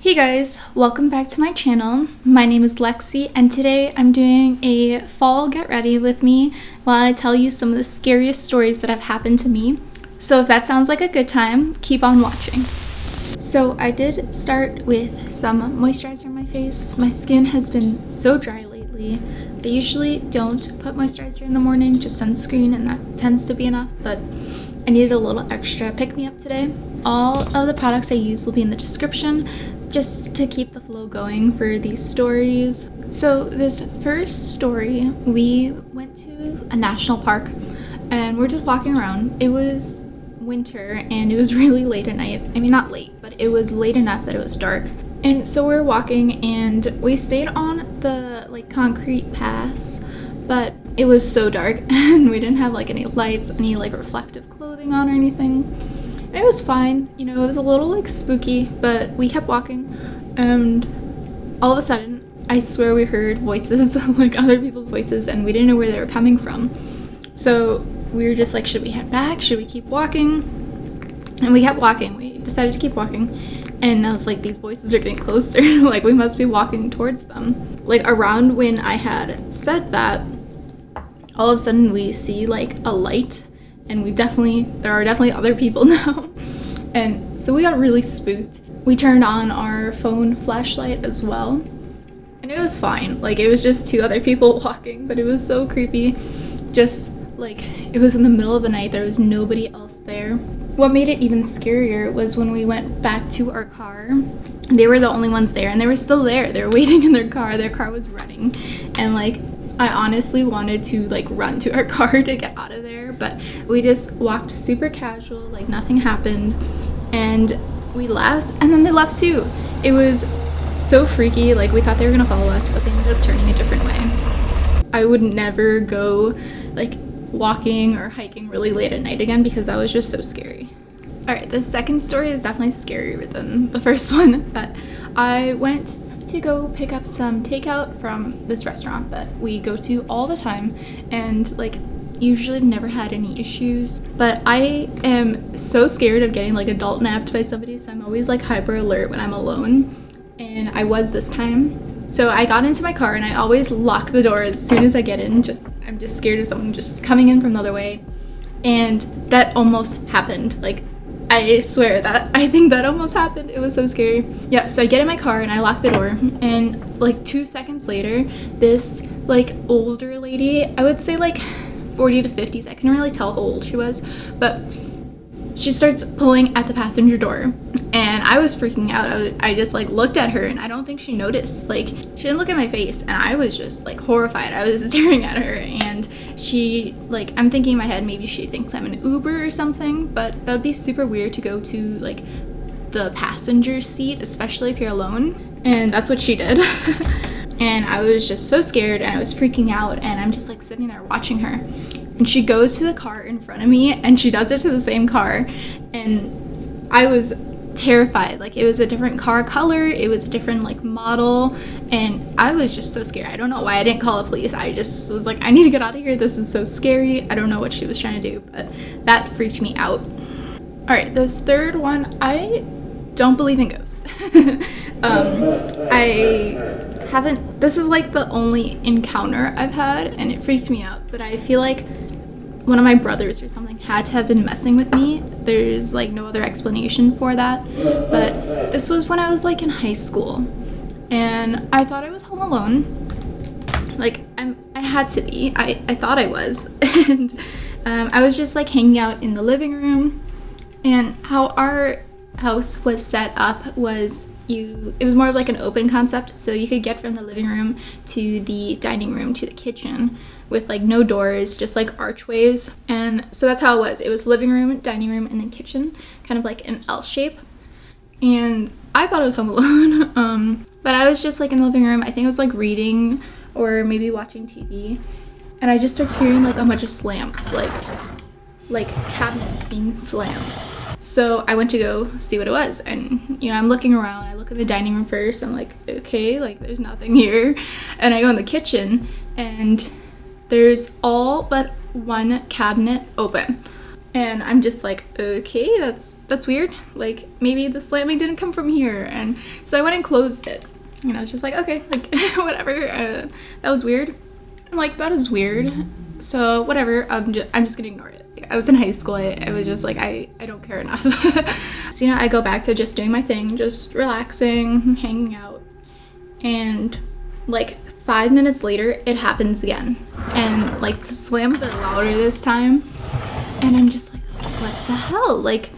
Hey guys, welcome back to my channel. My name is Lexi and today I'm doing a fall get ready with me while I tell you some of the scariest stories that have happened to me. So if that sounds like a good time, keep on watching. So I did start with some moisturizer on my face. My skin has been so dry lately. I usually don't put moisturizer in the morning, just sunscreen, and that tends to be enough, but I needed a little extra pick-me-up today. All of the products I use will be in the description, just to keep the flow going for these stories. So this first story, we went to a national park and we're just walking around. It was winter and it was really late at night. I mean, not late, but it was late enough that it was dark. And so we were walking and we stayed on the concrete paths, but it was so dark and we didn't have any lights, any reflective clothing on or anything. And it was fine, it was a little spooky, but we kept walking and all of a sudden I swear we heard voices, other people's voices, and we didn't know where they were coming from. So we were just like, should we head back? Should we keep walking? And we kept walking. We decided to keep walking. And I was like, these voices are getting closer. We must be walking towards them. Around when I had said that, all of a sudden we see a light, and there are definitely other people now. And so we got really spooked. We turned on our phone flashlight as well, and it was fine. It was just two other people walking, but it was so creepy. Just it was in the middle of the night, there was nobody else there. What made it even scarier was when we went back to our car. They were the only ones there, and they were still there. They were waiting in their car. Their car was running, and I honestly wanted to run to our car to get out of there, but we just walked super casual, nothing happened, and we left, and then they left too. It was so freaky. We thought they were gonna follow us, but they ended up turning a different way. I would never go walking or hiking really late at night again because that was just so scary. Alright, the second story is definitely scarier than the first one, but I went to go pick up some takeout from this restaurant that we go to all the time, and usually never had any issues, but I am so scared of getting adult napped by somebody, so I'm always hyper alert when I'm alone, and I was this time. So I got into my car and I always lock the door as soon as I get in. I'm just scared of someone just coming in from the other way, and that almost happened. I swear I think that almost happened. It was so scary. Yeah, so I get in my car and I lock the door, and 2 seconds later, this older lady, I would say 40 to 50s, I couldn't really tell how old she was, but she starts pulling at the passenger door, and I was freaking out. I just looked at her, and I don't think she noticed. She didn't look at my face, and I was just horrified. I was staring at her, and she I'm thinking in my head, maybe she thinks I'm an Uber or something, but that would be super weird to go to the passenger seat, especially if you're alone, and that's what she did. And I was just so scared, and I was freaking out, and I'm just sitting there watching her. And she goes to the car in front of me, and she does it to the same car, and I was terrified. It was a different car color, it was a different model, and I was just so scared. I don't know why I didn't call the police. I just was I need to get out of here. This is so scary. I don't know what she was trying to do, but that freaked me out. Alright, this third one, I don't believe in ghosts. This is the only encounter I've had, and it freaked me out, but I feel one of my brothers or something had to have been messing with me. There's no other explanation for that, but this was when I was in high school, and I thought I was home alone. I had to be. I thought I was, and I was just hanging out in the living room, and how our house was set up was it was more of an open concept, so you could get from the living room to the dining room to the kitchen with no doors, just archways. And so that's how it was living room, dining room, and then kitchen, kind of an L shape. And I thought I was home alone, but I was just in the living room. I think I was reading or maybe watching TV, and I just started hearing a bunch of slams, cabinets being slammed. So I went to go see what it was, and I'm looking around. I look in the dining room first. I'm okay, there's nothing here. And I go in the kitchen, and there's all but one cabinet open. And I'm just like, okay, that's weird. Like, maybe the slamming didn't come from here. And so I went and closed it. And I was just like, okay, like, whatever. That was weird. I'm like, that is weird. So whatever, I'm just gonna ignore it. I was in high school. I was just like, I don't care enough. So, I go back to just doing my thing, just relaxing, hanging out. And like 5 minutes later, it happens again. And like the slams are louder this time. And I'm just like, what the hell? Like,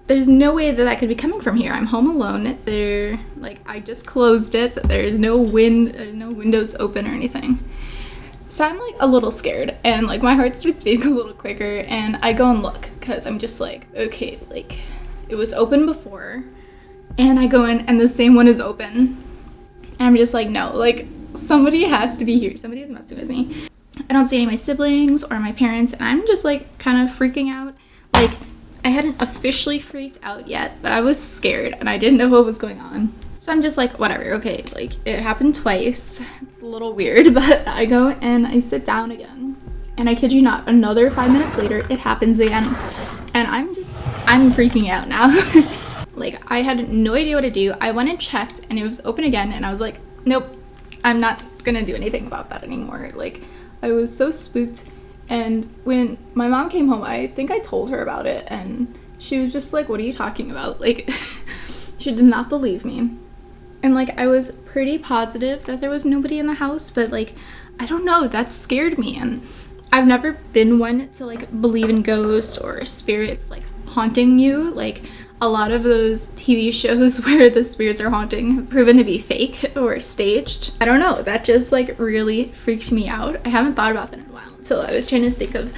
there's no way that could be coming from here. I'm home alone. I just closed it. There's no windows open or anything. So I'm like a little scared, and like my heart starts beating a little quicker, and I go and look because I'm just like, okay, like it was open before, and I go in and the same one is open. And I'm just like, no, like somebody has to be here. Somebody's messing with me. I don't see any of my siblings or my parents, and I'm just like kind of freaking out. Like, I hadn't officially freaked out yet, but I was scared and I didn't know what was going on. So I'm just like, whatever, okay, like it happened twice. It's a little weird, but I go and I sit down again. And I kid you not, another 5 minutes later, it happens again. And I'm freaking out now. Like, I had no idea what to do. I went and checked and it was open again, and I was like, nope, I'm not gonna do anything about that anymore. Like, I was so spooked. And when my mom came home, I think I told her about it, and she was just like, what are you talking about? Like, she did not believe me. And like, I was pretty positive that there was nobody in the house, but like, I don't know, that scared me. And I've never been one to like believe in ghosts or spirits like haunting you. Like, a lot of those TV shows where the spirits are haunting have proven to be fake or staged. I don't know, that just like really freaked me out. I haven't thought about that in a while until I was trying to think of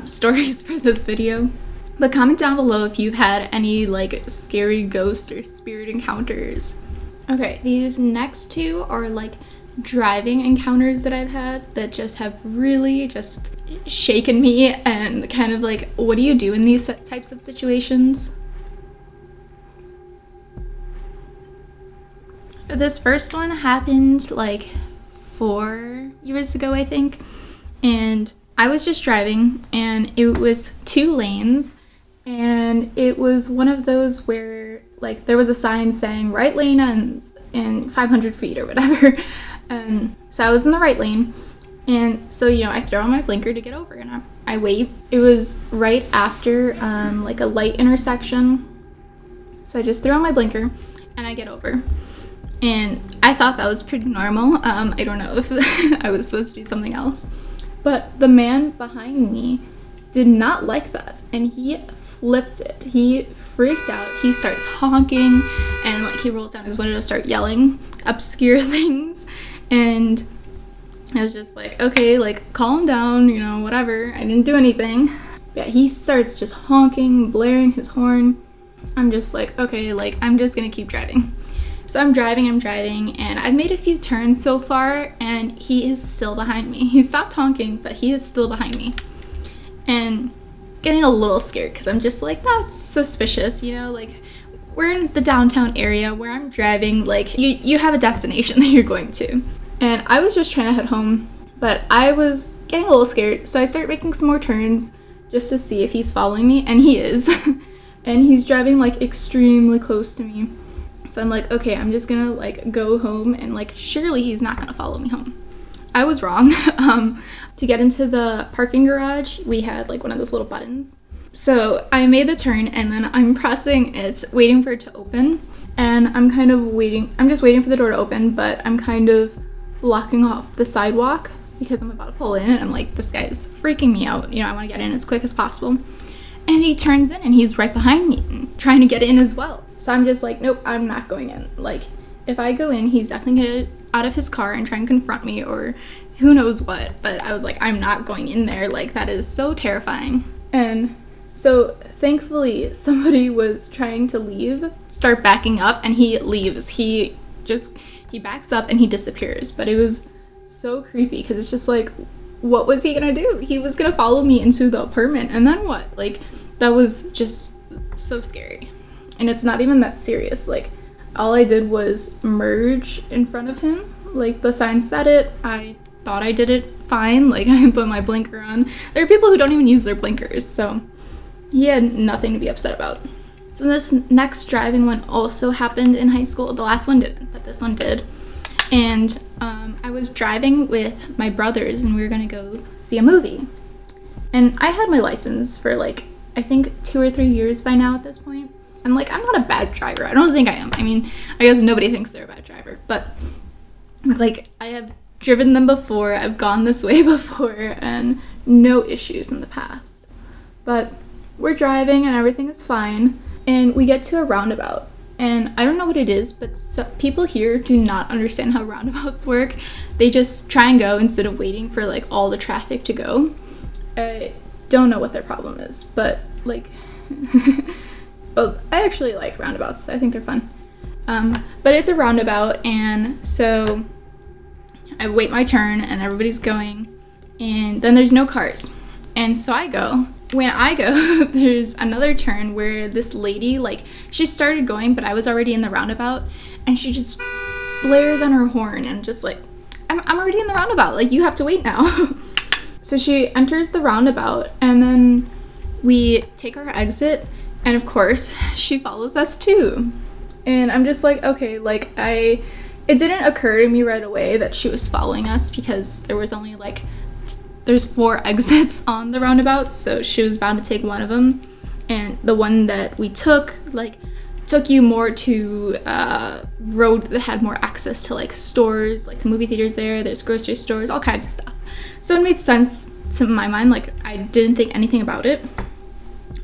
stories for this video. But comment down below if you've had any like scary ghost or spirit encounters. Okay, these next two are like driving encounters that I've had that just have really just shaken me, and kind of like, what do you do in these types of situations? This first one happened like 4 years ago, I think, and I was just driving, and it was 2 lanes, and it was one of those where like there was a sign saying right lane ends in 500 feet or whatever. And so I was in the right lane, and so I throw on my blinker to get over, and I wait. It was right after like a light intersection, so I just throw on my blinker and I get over. And I thought that was pretty normal. I don't know if I was supposed to do something else. But the man behind me did not like that. And he flipped it. He freaked out. He starts honking. And like he rolls down his window to start yelling obscure things. And I was just like, okay, like calm down, whatever. I didn't do anything. Yeah, he starts just honking, blaring his horn. I'm just like, okay, like I'm just gonna keep driving. So I'm driving, and I've made a few turns so far, and he is still behind me. He stopped honking, but he is still behind me. And getting a little scared, because I'm just like, that's suspicious, like we're in the downtown area where I'm driving, like you have a destination that you're going to. And I was just trying to head home, but I was getting a little scared, so I start making some more turns just to see if he's following me, and he is. And he's driving like extremely close to me. So I'm like, okay, I'm just gonna like go home, and like surely he's not gonna follow me home. I was wrong. To get into the parking garage, we had like one of those little buttons. So I made the turn, and then I'm pressing it, waiting for it to open. And I'm just waiting for the door to open, but I'm kind of blocking off the sidewalk because I'm about to pull in, and I'm like, this guy is freaking me out. I want to get in as quick as possible. And he turns in, and he's right behind me, trying to get in as well. So I'm just like, nope, I'm not going in. Like, if I go in, he's definitely gonna get out of his car and try and confront me, or who knows what. But I was like, I'm not going in there. Like, that is so terrifying. And so thankfully somebody was trying to start backing up, and he leaves. He backs up and he disappears. But it was so creepy, because it's just like, what was he gonna do? He was gonna follow me into the apartment, and then what? Like, that was just so scary. And it's not even that serious. Like, all I did was merge in front of him. Like, the sign said it. I thought I did it fine. Like, I put my blinker on. There are people who don't even use their blinkers, so he had nothing to be upset about. So this next driving one also happened in high school. The last one didn't, but this one did. And I was driving with my brothers and we were gonna go see a movie. And I had my license for like, I think 2 or 3 years by now at this point. And like, I'm not a bad driver. I don't think I am. I mean, I guess nobody thinks they're a bad driver, but like, I have driven them before. I've gone this way before and no issues in the past. But we're driving and everything is fine. And we get to a roundabout. And I don't know what it is, but people here do not understand how roundabouts work. They just try and go instead of waiting for like all the traffic to go. I don't know what their problem is, but like, well, I actually like roundabouts. I think they're fun. But it's a roundabout, and so I wait my turn and everybody's going, and then there's no cars. And so I go. When I go, there's another turn where this lady, like, she started going, but I was already in the roundabout, and she just blares on her horn and just like, I'm already in the roundabout, like, you have to wait now. So she enters the roundabout, and then we take our exit, and of course, she follows us too. And I'm just like, okay, like, it didn't occur to me right away that she was following us because there was only like, there's 4 exits on the roundabout, so she was bound to take one of them. And the one that we took, like, took you more to road that had more access to like stores, like the movie theaters there's grocery stores, all kinds of stuff. So it made sense to my mind, like, I didn't think anything about it.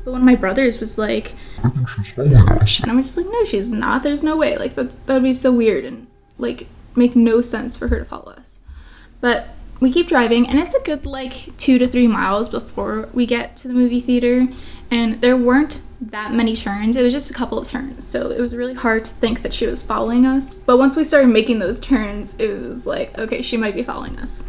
But one of my brothers was like, I think she's following us. And I'm just like, no, she's not, there's no way, like, that would be so weird and like make no sense for her to follow us. But we keep driving, and it's a good like 2 to 3 miles before we get to the movie theater, and there weren't that many turns. It was just a couple of turns, so it was really hard to think that she was following us. But once we started making those turns, it was like, okay, she might be following us.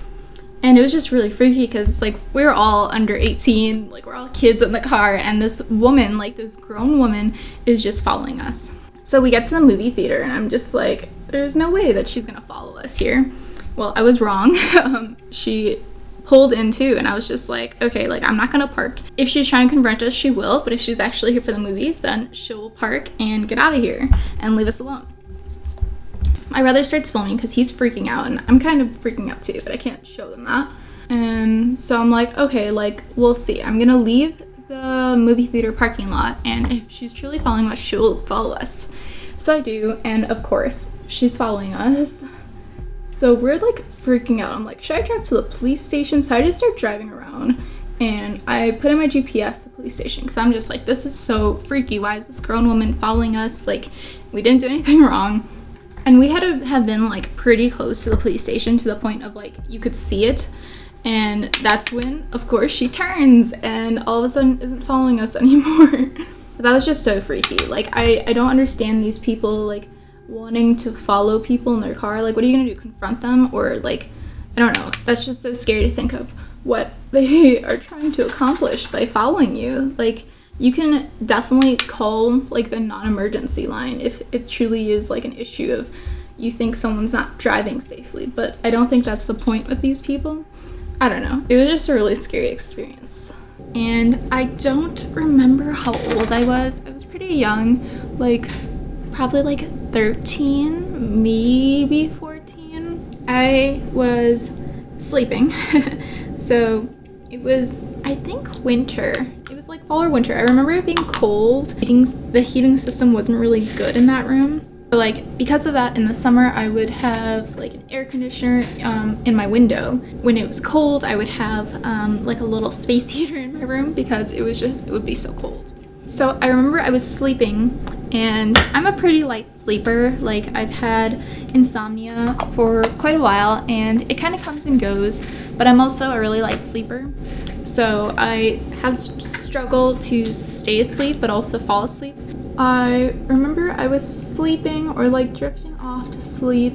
And it was just really freaky because it's like we were all under 18, like we're all kids in the car, and this woman, like this grown woman, is just following us. So we get to the movie theater, and I'm just like, there's no way that she's gonna follow us here. Well, I was wrong. She pulled in too, and I was just like, okay, like, I'm not gonna park. If she's trying to confront us, she will, but if she's actually here for the movies, then she'll park and get out of here and leave us alone. My brother starts filming because he's freaking out, and I'm kind of freaking out too, but I can't show them that. And so I'm like, okay, like, we'll see. I'm gonna leave the movie theater parking lot, and if she's truly following us, she'll follow us. So I do, and of course, she's following us. So we're like freaking out. I'm like, should I drive to the police station? So I just start driving around, and I put in my GPS the police station because I'm just like, this is so freaky. Why is this grown woman following us? Like, we didn't do anything wrong. And we had to have been like pretty close to the police station to the point of like you could see it. And that's when, of course, she turns and all of a sudden isn't following us anymore. That was just so freaky. Like, I don't understand these people like wanting to follow people in their car. Like, what are you gonna do, confront them? Or like, I don't know, that's just so scary to think of what they are trying to accomplish by following you. Like, you can definitely call like the non-emergency line if it truly is like an issue of you think someone's not driving safely, but I don't think that's the point with these people. I don't know, it was just a really scary experience. And I don't remember how old I was. I was pretty young, like probably like 13, maybe 14. I was sleeping. So it was, I think, winter. It was like fall or winter. I remember it being cold. The heating system wasn't really good in that room. So like, because of that, in the summer, I would have like an air conditioner in my window. When it was cold, I would have like a little space heater in my room because it would be so cold. So I remember I was sleeping, and I'm a pretty light sleeper. Like, I've had insomnia for quite a while, and it kind of comes and goes, but I'm also a really light sleeper. So I have struggled to stay asleep, but also fall asleep. I remember I was sleeping or like drifting off to sleep,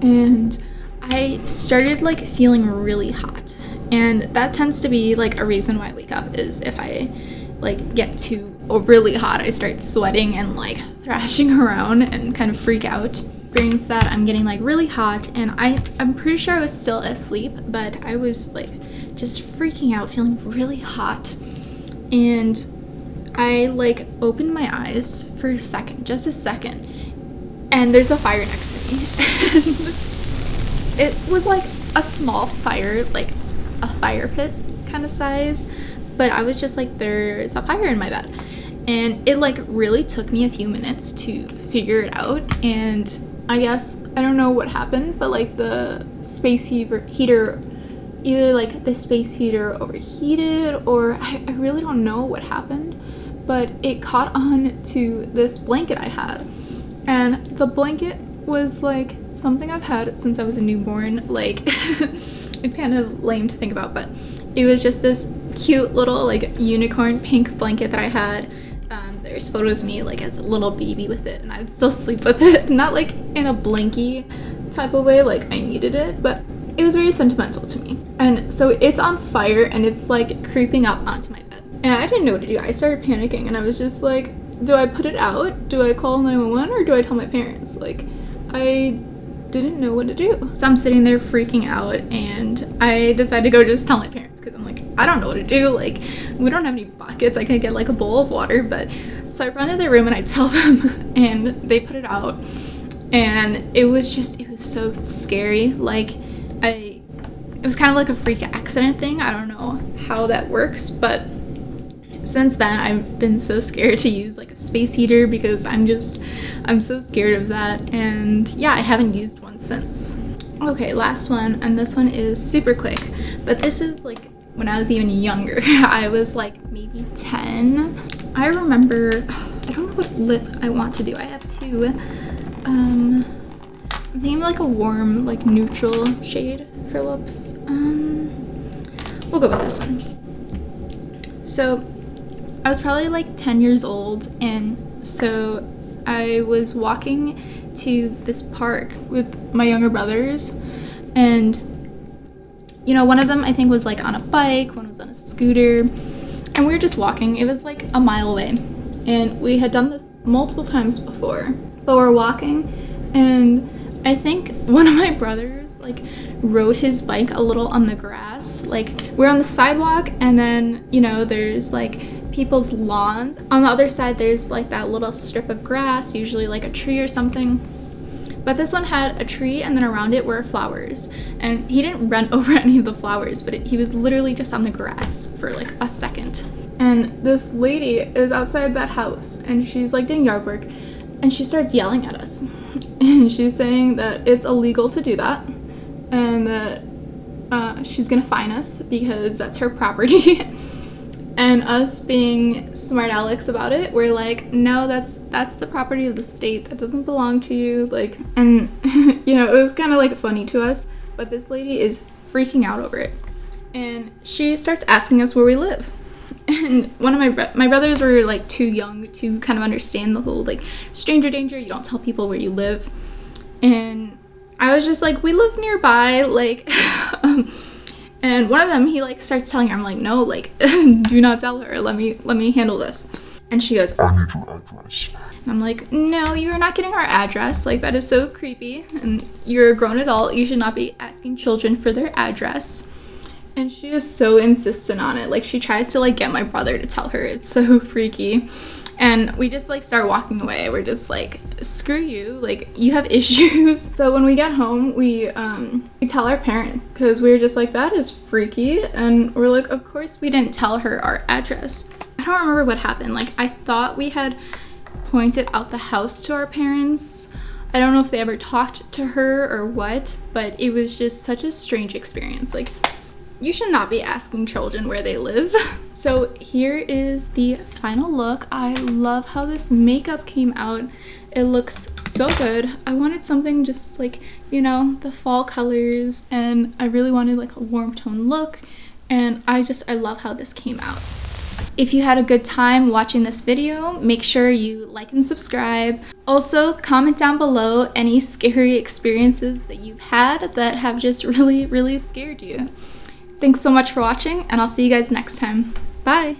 and I started like feeling really hot. And that tends to be like a reason why I wake up, is if I like get too really hot, I start sweating and like thrashing around and kind of freak out. Experience that I'm getting like really hot, and I'm pretty sure I was still asleep, but I was like just freaking out, feeling really hot. And I like opened my eyes for a second, just a second, and there's a fire next to me. It was like a small fire, like a fire pit kind of size, but I was just like, there's a fire in my bed. And it like really took me a few minutes to figure it out, and I guess I don't know what happened, but like the space heater, either like the space heater overheated, or I really don't know what happened, but it caught on to this blanket I had, and the blanket was like something I've had since I was a newborn. Like it's kind of lame to think about, but it was just this cute little like unicorn pink blanket that I had. There's photos of me like as a little baby with it, and I would still sleep with it, not like in a blankie type of way like I needed it, but it was very sentimental to me. And so it's on fire and it's like creeping up onto my bed, and I didn't know what to do. I started panicking, and I was just like, do I put it out? Do I call 911 or do I tell my parents? Like, I didn't know what to do. So I'm sitting there freaking out, and I decided to go just tell my parents, because I'm like, I don't know what to do. Like, we don't have any buckets. I could get like a bowl of water. But so I run to their room and I tell them, and they put it out, and it was so scary. Like, it was kind of like a freak accident thing. I don't know how that works, but since then I've been so scared to use like a space heater, because I'm so scared of that. And yeah, I haven't used one since. Okay, last one, and this one is super quick, but this is like when I was even younger. I was like maybe 10. I remember, I don't know what lip I want to do. I have two. I'm thinking like a warm, like neutral shade for lips. We'll go with this one. So I was probably like 10 years old, and so I was walking to this park with my younger brothers, and you know, one of them I think was like on a bike, one was on a scooter, and we were just walking. It was like a mile away, and we had done this multiple times before, but we're walking, and I think one of my brothers like rode his bike a little on the grass. Like, we're on the sidewalk, and then, you know, there's like people's lawns. On the other side there's like that little strip of grass, usually like a tree or something. But this one had a tree, and then around it were flowers. And he didn't run over any of the flowers, but he was literally just on the grass for like a second. And this lady is outside that house, and she's like doing yard work, and she starts yelling at us. And she's saying that it's illegal to do that, and that she's gonna fine us because that's her property. And us being smart Alex about it, we're like, no, that's the property of the state. That doesn't belong to you. Like, and you know, it was kind of like funny to us, but this lady is freaking out over it. And she starts asking us where we live. And one of my brothers were like too young to kind of understand the whole like stranger danger. You don't tell people where you live. And I was just like, we live nearby, like and one of them, he like starts telling her, I'm like, no, like do not tell her, let me handle this. And she goes, I need your address. And I'm like, no, you're not getting our address. Like, that is so creepy, and you're a grown adult, you should not be asking children for their address. And she is so insistent on it. Like, she tries to like get my brother to tell her. It's so freaky. And we just like start walking away. We're just like, screw you, like, you have issues. So when we get home, we tell our parents, because we were just like, that is freaky. And we're like, of course we didn't tell her our address. I don't remember what happened. Like, I thought we had pointed out the house to our parents. I don't know if they ever talked to her or what, but it was just such a strange experience. Like, you should not be asking children where they live. So here is the final look. I love how this makeup came out. It looks so good. I wanted something just like, you know, the fall colors, and I really wanted like a warm tone look, and I love how this came out. If you had a good time watching this video, make sure you like and subscribe. Also, comment down below any scary experiences that you've had that have just really, really scared you. Thanks so much for watching, and I'll see you guys next time. Bye!